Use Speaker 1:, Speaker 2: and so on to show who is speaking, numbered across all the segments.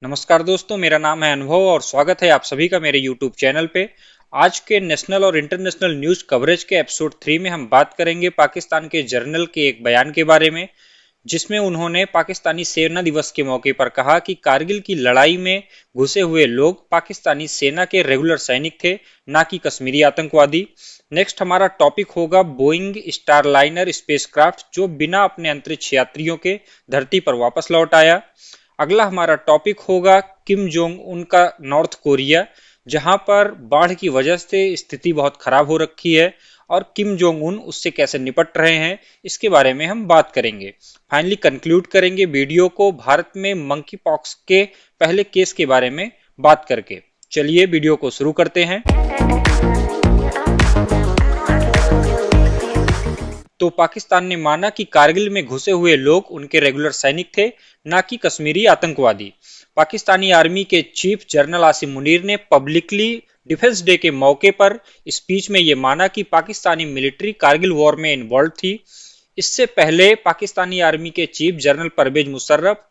Speaker 1: नमस्कार दोस्तों, मेरा नाम है अनुभव और स्वागत है आप सभी का मेरे YouTube चैनल पे। आज के नेशनल और इंटरनेशनल न्यूज कवरेज के एपिसोड 3 में हम बात करेंगे पाकिस्तान के जनरल के एक बयान के बारे में, जिसमें उन्होंने पाकिस्तानी सेना दिवस के मौके पर कहा कि कारगिल की लड़ाई में घुसे हुए लोग पाकिस्तानी सेना के रेगुलर सैनिक थे, ना कि कश्मीरी आतंकवादी। नेक्स्ट हमारा टॉपिक होगा बोइंग स्टारलाइनर स्पेसक्राफ्ट, जो बिना अपने अंतरिक्ष यात्रियों के धरती पर वापस लौट आया। अगला हमारा टॉपिक होगा किम जोंग उन का नॉर्थ कोरिया, जहां पर बाढ़ की वजह से स्थिति बहुत खराब हो रखी है और किम जोंग उन उससे कैसे निपट रहे हैं, इसके बारे में हम बात करेंगे। फाइनली कंक्लूड करेंगे वीडियो को भारत में मंकी पॉक्स के पहले केस के बारे में बात करके। चलिए वीडियो को शुरू करते हैं। तो पाकिस्तान ने माना कि कारगिल में घुसे हुए लोग उनके रेगुलर सैनिक थे, ना कि कश्मीरी आतंकवादी। पाकिस्तानी आर्मी के चीफ जनरल आसिम मुनीर ने पब्लिकली डिफेंस डे के मौके पर स्पीच में यह माना कि पाकिस्तानी मिलिट्री कारगिल वॉर में इन्वॉल्व थी। इससे पहले पाकिस्तानी आर्मी के चीफ जनरल परवेज मुशर्रफ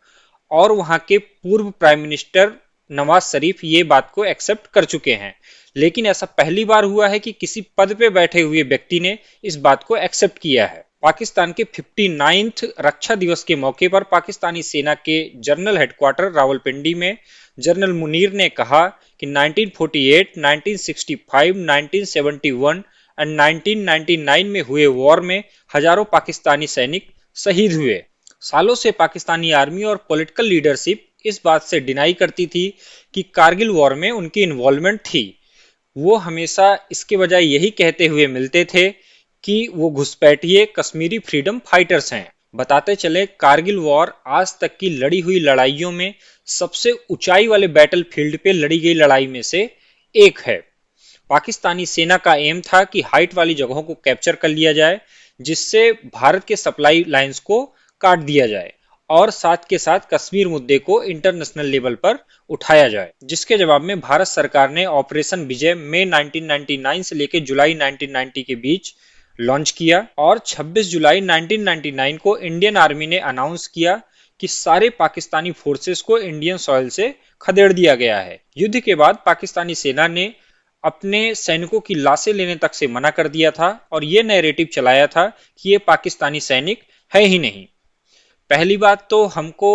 Speaker 1: और वहां के पूर्व प्राइम मिनिस्टर नवाज शरीफ ये बात को एक्सेप्ट कर चुके हैं, लेकिन ऐसा पहली बार हुआ है कि किसी पद पे बैठे हुए व्यक्ति ने इस बात को एक्सेप्ट किया है। पाकिस्तान के 59th रक्षा दिवस के मौके पर पाकिस्तानी सेना के जनरल हेडक्वार्टर रावलपिंडी में जनरल मुनीर ने कहा कि 1948, 1965, 1971 एंड 1999 में हुए वॉर में हजारों पाकिस्तानी सैनिक शहीद हुए। सालों से पाकिस्तानी आर्मी और पॉलिटिकल लीडरशिप इस बात से डिनाई करती थी कि कारगिल वॉर में उनकी इन्वॉल्वमेंट थी। वो हमेशा इसके बजाय यही कहते हुए मिलते थे कि वो घुसपैठिए कश्मीरी फ्रीडम फाइटर्स हैं। बताते चले, कारगिल वॉर आज तक की लड़ी हुई लड़ाइयों में सबसे ऊंचाई वाले बैटल फील्ड पे लड़ी गई लड़ाई में से एक है। पाकिस्तानी सेना का एम था कि हाइट वाली जगहों को कैप्चर कर लिया जाए, जिससे भारत के सप्लाई लाइंस को काट दिया जाए और साथ के साथ कश्मीर मुद्दे को इंटरनेशनल लेवल पर उठाया जाए। जिसके जवाब में भारत सरकार ने ऑपरेशन विजय मई 1999 से लेकर जुलाई 1990 के बीच लॉन्च किया और 26 जुलाई 1999 को इंडियन आर्मी ने अनाउंस किया कि सारे पाकिस्तानी फोर्सेस को इंडियन सॉइल से खदेड़ दिया गया है। युद्ध के बाद पाकिस्तानी सेना ने अपने सैनिकों की लाशें लेने तक से मना कर दिया था और यह नैरेटिव चलाया था कि ये पाकिस्तानी सैनिक है ही नहीं। पहली बात तो हमको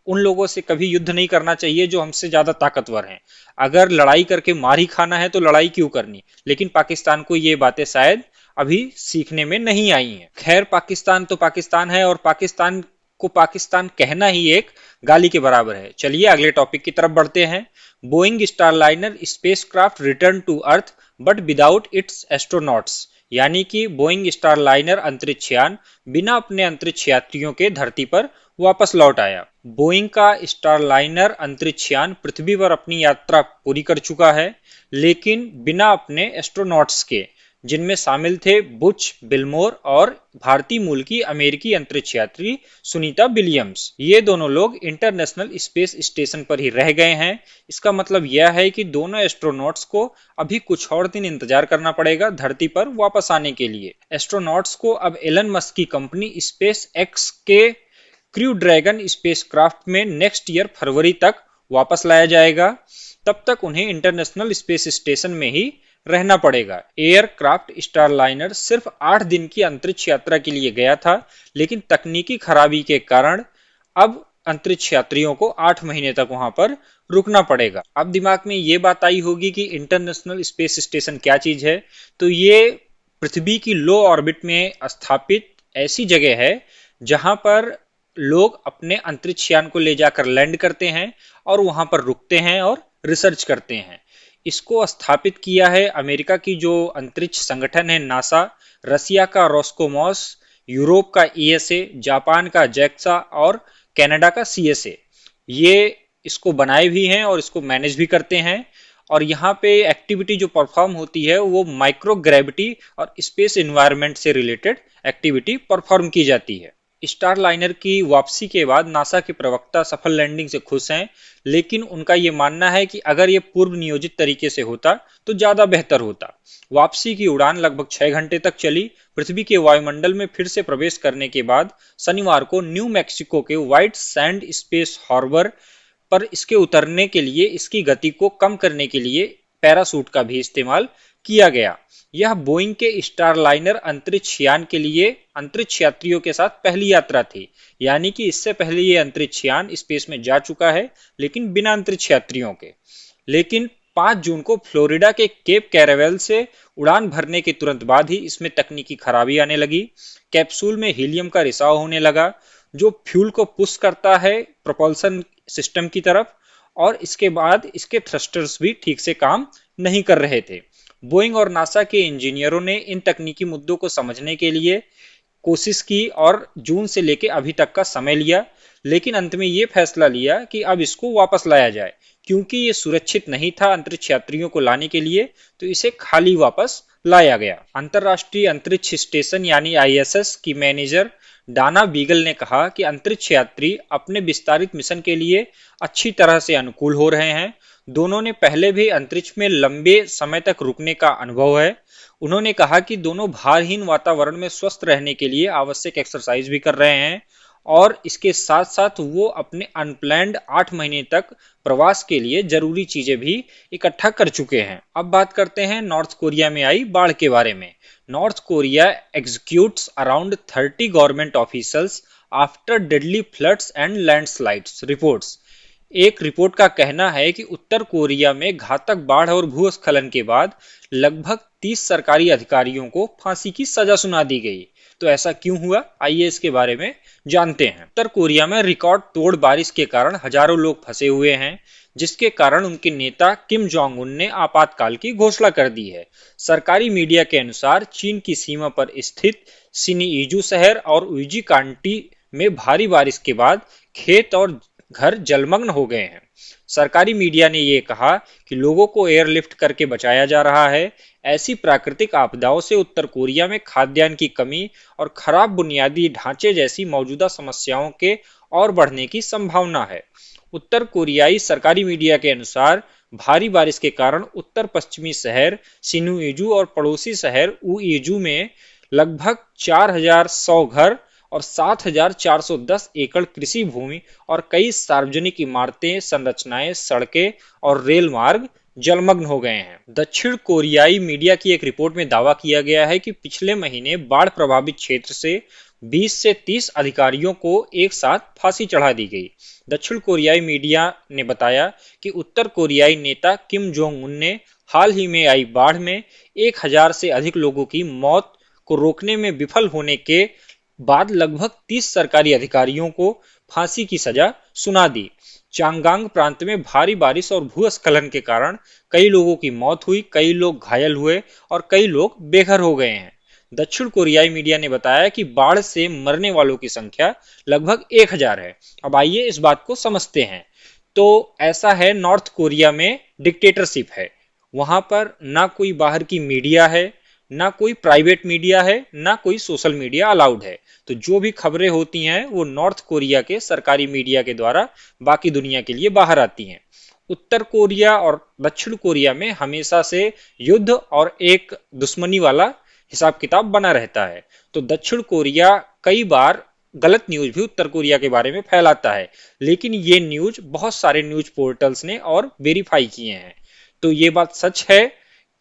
Speaker 1: उन लोगों से कभी युद्ध नहीं करना चाहिए जो हमसे ज्यादा ताकतवर हैं। अगर लड़ाई करके मार ही खाना है तो लड़ाई क्यों करनी, लेकिन पाकिस्तान को ये बातें शायद अभी सीखने में नहीं आई हैं। खैर, पाकिस्तान तो पाकिस्तान है और पाकिस्तान को पाकिस्तान कहना ही एक गाली के बराबर है। चलिए अगले टॉपिक की तरफ बढ़ते हैं। Boeing Starliner spacecraft return to earth but without its astronauts, यानी कि बोइंग स्टारलाइनर अंतरिक्षयान बिना अपने अंतरिक्ष यात्रियों के धरती पर वापस लौट आया। बोइंग का स्टारलाइनर अंतरिक्षयान पृथ्वी पर अपनी यात्रा पूरी कर चुका है, लेकिन बिना अपने एस्ट्रोनॉट्स के, जिनमें शामिल थे बुच बिलमोर और भारतीय मूल की अमेरिकी अंतरिक्ष यात्री सुनीता विलियम्स। ये दोनों लोग इंटरनेशनल स्पेस स्टेशन पर ही रह गए हैं। इसका मतलब यह है कि दोनों एस्ट्रोनॉट्स को अभी कुछ और दिन इंतजार करना पड़ेगा धरती पर वापस आने के लिए। एस्ट्रोनॉट्स को अब एलन मस्क की कंपनी स्पेस एक्स के क्रू ड्रैगन स्पेसक्राफ्ट में नेक्स्ट ईयर फरवरी तक वापस लाया जाएगा। तब तक उन्हें इंटरनेशनल स्पेस स्टेशन में ही रहना पड़ेगा। एयरक्राफ्ट स्टारलाइनर सिर्फ 8 दिन की अंतरिक्ष यात्रा के लिए गया था, लेकिन तकनीकी खराबी के कारण अब अंतरिक्ष यात्रियों को 8 महीने तक वहां पर रुकना पड़ेगा। अब दिमाग में ये बात आई होगी कि इंटरनेशनल स्पेस स्टेशन क्या चीज है। तो ये पृथ्वी की लो ऑर्बिट में स्थापित ऐसी जगह है जहां पर लोग अपने अंतरिक्ष यान को ले जाकर लैंड करते हैं और वहां पर रुकते हैं और रिसर्च करते हैं। इसको स्थापित किया है अमेरिका की जो अंतरिक्ष संगठन है नासा, रसिया का रोस्कोमोस, यूरोप का ईएसए, जापान का जैक्सा और कनाडा का सीएसए। ये इसको बनाए भी हैं और इसको मैनेज भी करते हैं। और यहाँ पे एक्टिविटी जो परफॉर्म होती है वो माइक्रो ग्रेविटी और स्पेस एनवायरनमेंट से रिलेटेड एक्टिविटी परफॉर्म की जाती है। स्टारलाइनर की वापसी के बाद नासा के प्रवक्ता सफल लैंडिंग से खुश हैं, लेकिन उनका ये मानना है कि अगर ये पूर्व नियोजित तरीके से होता तो ज्यादा बेहतर होता। वापसी की उड़ान लगभग 6 घंटे तक चली। पृथ्वी के वायुमंडल में फिर से प्रवेश करने के बाद शनिवार को न्यू मैक्सिको के व्हाइट सैंड स्पेस हार्बर पर इसके उतरने के लिए इसकी गति को कम करने के लिए पैरासूट का भी इस्तेमाल किया गया। यह बोइंग के स्टारलाइनर अंतरिक्ष यान के लिए अंतरिक्ष यात्रियों के साथ पहली यात्रा थी, यानी कि इससे पहले ये अंतरिक्ष यान स्पेस में जा चुका है, लेकिन बिना अंतरिक्ष यात्रियों के। लेकिन 5 जून को फ्लोरिडा के केप कैरेवल से उड़ान भरने के तुरंत बाद ही इसमें तकनीकी खराबी आने लगी। कैप्सूल में हीलियम का रिसाव होने लगा, जो फ्यूल को पुश करता है प्रोपल्सन सिस्टम की तरफ, और इसके बाद इसके थ्रस्टर्स भी ठीक से काम नहीं कर रहे थे। बोइंग और नासा के इंजीनियरों ने इन तकनीकी मुद्दों को समझने के लिए कोशिश की और जून से लेकर अभी तक का समय लिया, लेकिन अंत में ये फैसला लिया कि अब इसको वापस लाया जाए, क्योंकि ये सुरक्षित नहीं था अंतरिक्ष यात्रियों को लाने के लिए, तो इसे खाली वापस लाया गया। अंतर्राष्ट्रीय अंतरिक्ष स्टेशन यानी आईएसएस की मैनेजर डाना बीगल ने कहा कि अंतरिक्ष यात्री अपने विस्तारित मिशन के लिए अच्छी तरह से अनुकूल हो रहे हैं। दोनों ने पहले भी अंतरिक्ष में लंबे समय तक रुकने का अनुभव है। उन्होंने कहा कि दोनों भारहीन वातावरण में स्वस्थ रहने के लिए आवश्यक एक्सरसाइज भी कर रहे हैं, और इसके साथ साथ वो अपने अनप्लैंड 8 महीने तक प्रवास के लिए जरूरी चीजें भी इकट्ठा कर चुके हैं। अब बात करते हैं नॉर्थ कोरिया में आई बाढ़ के बारे में। North Korea executes around 30 government officials after deadly floods and landslides reports. एक रिपोर्ट का कहना है कि उत्तर कोरिया में घातक बाढ़ और भूस्खलन के बाद लगभग 30 सरकारी अधिकारियों को फांसी की सजा सुना दी गई। तो ऐसा क्यों हुआ, आइए इसके बारे में जानते हैं। उत्तर कोरिया में रिकॉर्ड तोड़ बारिश के कारण हजारों लोग फंसे हुए हैं, जिसके कारण उनके नेता किम जोंग उन ने आपातकाल की घोषणा कर दी है। सरकारी मीडिया के अनुसार चीन की सीमा पर स्थित सिनीइजू शहर और उइजी कांटी में भारी बारिश के बाद खेत और घर जलमग्न हो गए हैं। सरकारी मीडिया ने यह कहा कि लोगों को एयरलिफ्ट करके बचाया जा रहा है। ऐसी प्राकृतिक आपदाओं से उत्तर कोरिया में खाद्यान्न की कमी और खराब बुनियादी ढांचे जैसी मौजूदा समस्याओं के और बढ़ने की संभावना है। उत्तर कोरियाई सरकारी मीडिया के अनुसार भारी बारिश के कारण उत्तर पश्चिमी शहर सिनुइजू और पड़ोसी शहर उइजू में लगभग 4100 घर और 7410 एकड़ कृषि भूमि और कई सार्वजनिक इमारतें, संरचनाएं, सड़कें और रेल मार्ग जलमग्न हो गए हैं। दक्षिण कोरियाई मीडिया की एक रिपोर्ट में दावा किया गया है कि पिछले महीने बाढ़ प्रभावित क्षेत्र से 20 से 30 अधिकारियों को एक साथ फांसी चढ़ा दी गई। दक्षिण कोरियाई मीडिया ने बताया कि उत्तर कोरियाई नेता किम जोंग उन ने हाल ही में आई बाढ़ में 1000 से अधिक लोगों की मौत को रोकने में विफल होने के बाद लगभग 30 सरकारी अधिकारियों को फांसी की सजा सुना दी। चांगगांग प्रांत में भारी बारिश और भूस्खलन के कारण कई लोगों की मौत हुई, कई लोग घायल हुए और कई लोग बेघर हो गए हैं। दक्षिण कोरियाई मीडिया ने बताया कि बाढ़ से मरने वालों की संख्या लगभग 1000 है। अब आइए इस बात को समझते हैं। तो ऐसा है, नॉर्थ कोरिया में डिक्टेटरशिप है। वहां पर ना कोई बाहर की मीडिया है, ना कोई प्राइवेट मीडिया है, ना कोई सोशल मीडिया अलाउड है। तो जो भी खबरें होती हैं वो नॉर्थ कोरिया के सरकारी मीडिया के द्वारा बाकी दुनिया के लिए बाहर आती हैं। उत्तर कोरिया और दक्षिण कोरिया में हमेशा से युद्ध और एक दुश्मनी वाला हिसाब किताब बना रहता है। तो दक्षिण कोरिया कई बार गलत न्यूज भी उत्तर कोरिया के बारे में फैलाता है, लेकिन ये न्यूज बहुत सारे न्यूज पोर्टल्स ने और वेरीफाई किए हैं। तो ये बात सच है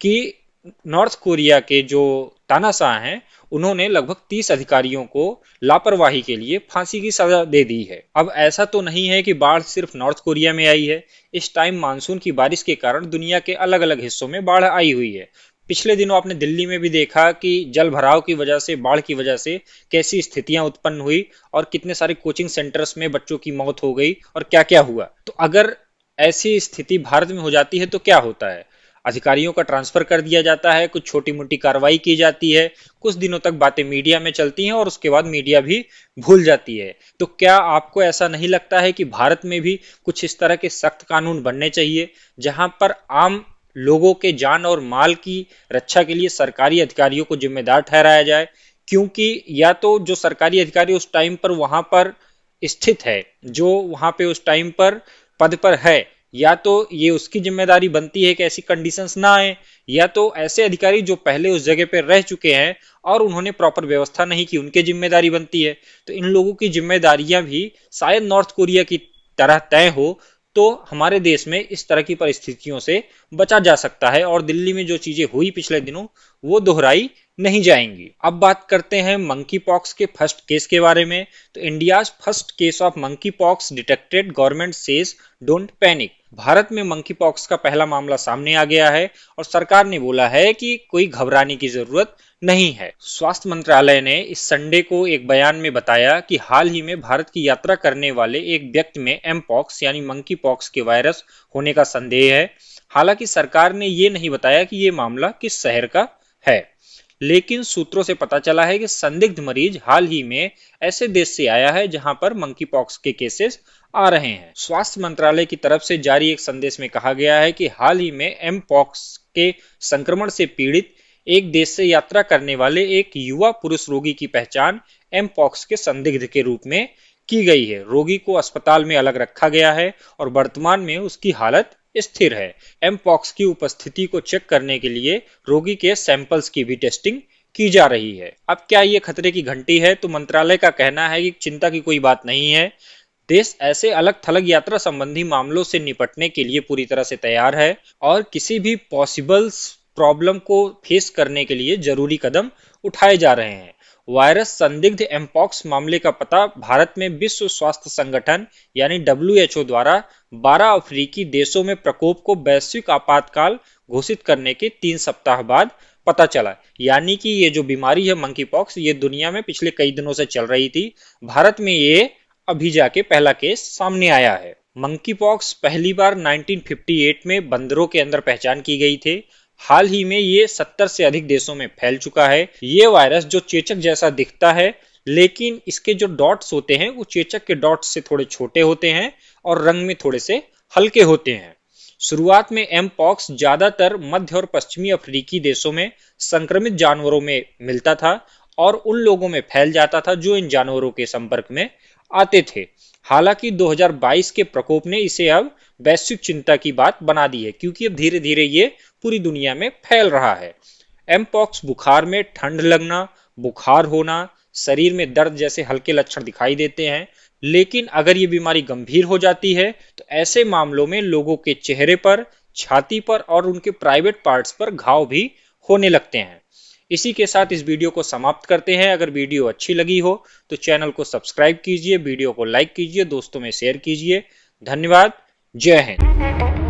Speaker 1: कि नॉर्थ कोरिया के जो तानाशाह हैं उन्होंने लगभग 30 अधिकारियों को लापरवाही के लिए फांसी की सजा दे दी है। अब ऐसा तो नहीं है कि बाढ़ सिर्फ नॉर्थ कोरिया में आई है। इस टाइम मानसून की बारिश के कारण दुनिया के अलग अलग हिस्सों में बाढ़ आई हुई है। पिछले दिनों आपने दिल्ली में भी देखा कि जल भराव की वजह से, बाढ़ की वजह से कैसी स्थितियां उत्पन्न हुई और कितने सारे कोचिंग सेंटर्स में बच्चों की मौत हो गई और क्या क्या हुआ। तो अगर ऐसी स्थिति भारत में हो जाती है तो क्या होता है? अधिकारियों का ट्रांसफर कर दिया जाता है, कुछ छोटी मोटी कार्रवाई की जाती है, कुछ दिनों तक बातें मीडिया में चलती हैं और उसके बाद मीडिया भी भूल जाती है। तो क्या आपको ऐसा नहीं लगता है कि भारत में भी कुछ इस तरह के सख्त कानून बनने चाहिए, जहां पर आम लोगों के जान और माल की रक्षा के लिए सरकारी अधिकारियों को जिम्मेदार ठहराया जाए? क्योंकि या तो जो सरकारी अधिकारी उस टाइम पर वहां पर स्थित है, जो वहां पे उस टाइम पर पद पर है, या तो ये उसकी जिम्मेदारी बनती है कि ऐसी कंडीशंस ना आए, या तो ऐसे अधिकारी जो पहले उस जगह पर रह चुके हैं और उन्होंने प्रॉपर व्यवस्था नहीं की, उनकी जिम्मेदारी बनती है। तो इन लोगों की जिम्मेदारियां भी शायद नॉर्थ कोरिया की तरह तय हो, तो हमारे देश में इस तरह की परिस्थितियों से बचा जा सकता है और दिल्ली में जो चीजें हुई पिछले दिनों वो दोहराई नहीं जाएंगी। अब बात करते हैं मंकी पॉक्स के फर्स्ट केस के बारे में। तो India's first case of monkey pox detected, government says don't panic. Bharat में मंकी पॉक्स का पहला मामला सामने आ गया है और सरकार ने बोला है कि कोई घबराने की जरूरत नहीं है। स्वास्थ्य मंत्रालय ने इस संडे को एक बयान में बताया कि हाल ही में भारत की यात्रा करने वाले एक व्यक्ति में एम पॉक्स यानी मंकी पॉक्स के वायरस होने का संदेह है। हालांकि सरकार ने ये नहीं बताया कि ये मामला किस शहर का है, लेकिन सूत्रों से पता चला है कि संदिग्ध मरीज हाल ही में ऐसे देश से आया है जहां पर मंकी पॉक्स के केसेस आ रहे हैं। स्वास्थ्य मंत्रालय की तरफ से जारी एक संदेश में कहा गया है कि हाल ही में एम पॉक्स के संक्रमण से पीड़ित एक देश से यात्रा करने वाले एक युवा पुरुष रोगी की पहचान एम पॉक्स के संदिग्ध के रूप में की गई है। रोगी को अस्पताल में अलग रखा गया है और वर्तमान में उसकी हालत स्थिर है। एम पॉक्स की उपस्थिति को चेक करने के लिए रोगी के सैंपल्स की भी टेस्टिंग की जा रही है। अब क्या ये खतरे की घंटी है? तो मंत्रालय का कहना है कि चिंता की कोई बात नहीं है। देश ऐसे अलग थलग यात्रा संबंधी मामलों से निपटने के लिए पूरी तरह से तैयार है और किसी भी पॉसिबल प्रॉब्लम को फेस करने के लिए जरूरी कदम उठाए जा रहे हैं। वायरस संदिग्ध एमपॉक्स मामले का पता भारत में विश्व स्वास्थ्य संगठन यानी WHO द्वारा 12 अफ्रीकी देशों में प्रकोप को वैश्विक आपातकाल घोषित करने के 3 सप्ताह बाद पता चला। यानी कि ये जो बीमारी है मंकी पॉक्स, ये दुनिया में पिछले कई दिनों से चल रही थी। भारत में ये अभी जाके पहला केस सामने आया है। मंकी पॉक्स पहली बार 1958 में बंदरों के अंदर पहचान की गई थी। हाल ही में ये 70 से अधिक देशों में फैल चुका है। ये वायरस जो चेचक जैसा दिखता है, लेकिन इसके जो डॉट्स होते हैं वो चेचक के डॉट्स से थोड़े छोटे होते हैं और रंग में थोड़े से हल्के होते हैं। शुरुआत में एम पॉक्स ज्यादातर मध्य और पश्चिमी अफ्रीकी देशों में संक्रमित जानवरों में मिलता था और उन लोगों में फैल जाता था जो इन जानवरों के संपर्क में आते थे। हालांकि 2022 के प्रकोप ने इसे अब वैश्विक चिंता की बात बना दी है, क्योंकि अब धीरे धीरे ये पूरी दुनिया में फैल रहा है। एमपॉक्स बुखार में ठंड लगना, बुखार होना, शरीर में दर्द जैसे हल्के लक्षण दिखाई देते हैं, लेकिन अगर ये बीमारी गंभीर हो जाती है तो ऐसे मामलों में लोगों के चेहरे पर, छाती पर और उनके प्राइवेट पार्ट्स पर घाव भी होने लगते हैं। इसी के साथ इस वीडियो को समाप्त करते हैं। अगर वीडियो अच्छी लगी हो तो चैनल को सब्सक्राइब कीजिए, वीडियो को लाइक कीजिए, दोस्तों में शेयर कीजिए। धन्यवाद। जय हिंद।